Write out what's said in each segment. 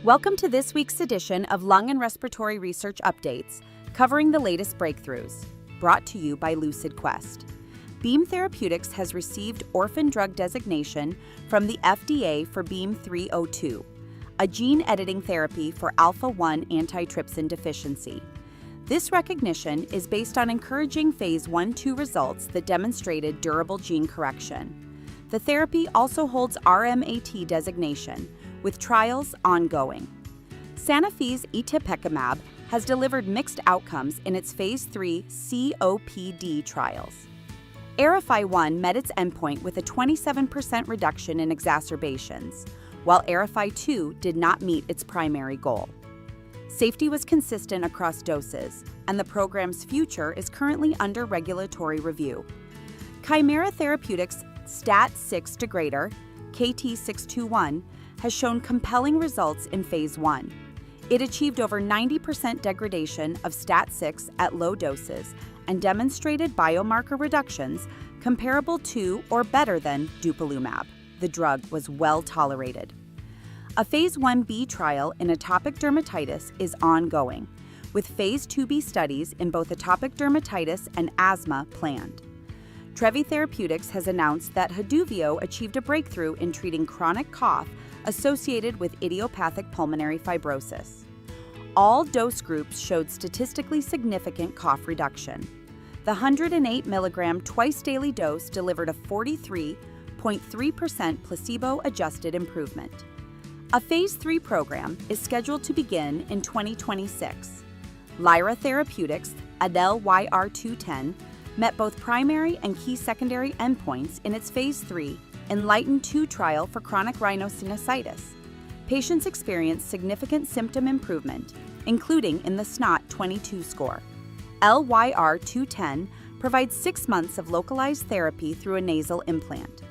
Welcome to this week's edition of Lung and Respiratory Research Updates, covering the latest breakthroughs, brought to you by Lucid Quest. Beam Therapeutics has received orphan drug designation from the FDA for Beam 302, a gene-editing therapy for alpha-1 antitrypsin deficiency. This recognition is based on encouraging Phase 1-2 results that demonstrated durable gene correction. The therapy also holds RMAT designation, with trials ongoing. Sanofi's itepekimab has delivered mixed outcomes in its Phase 3 COPD trials. AERIFY-1 met its endpoint with a 27% reduction in exacerbations, while AERIFY-2 did not meet its primary goal. Safety was consistent across doses, and the program's future is currently under regulatory review. Chimera Therapeutics' STAT6 degrader, KT-621, has shown compelling results in Phase 1. It achieved over 90% degradation of STAT6 at low doses and demonstrated biomarker reductions comparable to or better than dupilumab. The drug was well tolerated. A Phase 1b trial in atopic dermatitis is ongoing, with Phase 2b studies in both atopic dermatitis and asthma planned. Trevi Therapeutics has announced that Haduvio achieved a breakthrough in treating chronic cough associated with idiopathic pulmonary fibrosis. All dose groups showed statistically significant cough reduction. The 108 mg twice-daily dose delivered a 43.3% placebo-adjusted improvement. A Phase 3 program is scheduled to begin in 2026. Lyra Therapeutics, ADEL-YR210, met both primary and key secondary endpoints in its Phase 3 ENLIGHTEN-2 trial for chronic rhinosinusitis. Patients experienced significant symptom improvement, including in the SNOT-22 score. LYR210 provides 6 months of localized therapy through a nasal implant.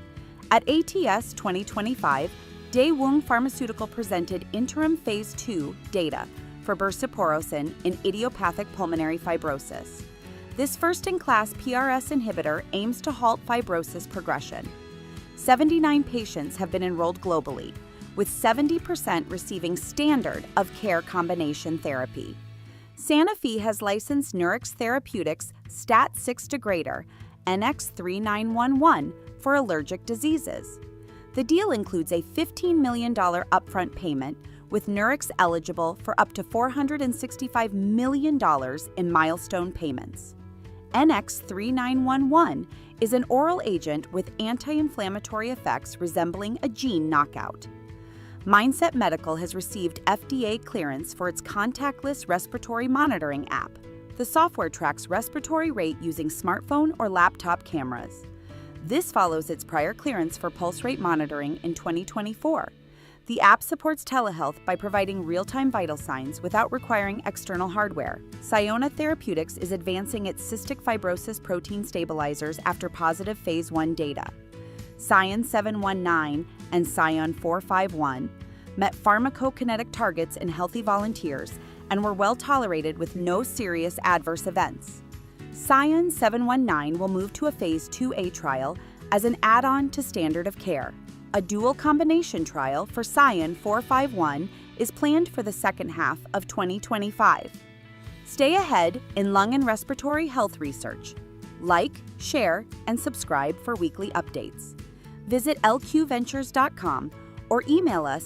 At ATS 2025, Daewoong Pharmaceutical presented interim Phase 2 data for bersiporosin in idiopathic pulmonary fibrosis. This first-in-class PRS inhibitor aims to halt fibrosis progression. 79 patients have been enrolled globally, with 70% receiving standard of care combination therapy. Sanofi has licensed Nurix Therapeutics' STAT6 degrader, NX-3911, for allergic diseases. The deal includes a $15 million upfront payment, with Nurix eligible for up to $465 million in milestone payments. NX-3911 is an oral agent with anti-inflammatory effects resembling a gene knockout. Mindset Medical has received FDA clearance for its contactless respiratory monitoring app. The software tracks respiratory rate using smartphone or laptop cameras. This follows its prior clearance for pulse rate monitoring in 2024. The app supports telehealth by providing real-time vital signs without requiring external hardware. Sionna Therapeutics is advancing its cystic fibrosis protein stabilizers after positive Phase 1 data. Sion 719 and Sion 451 met pharmacokinetic targets in healthy volunteers and were well tolerated with no serious adverse events. Sion 719 will move to a Phase 2a trial as an add-on to standard of care. A dual combination trial for Sion 451 is planned for the second half of 2025. Stay ahead in lung and respiratory health research. Like, share, and subscribe for weekly updates. Visit lqventures.com or email us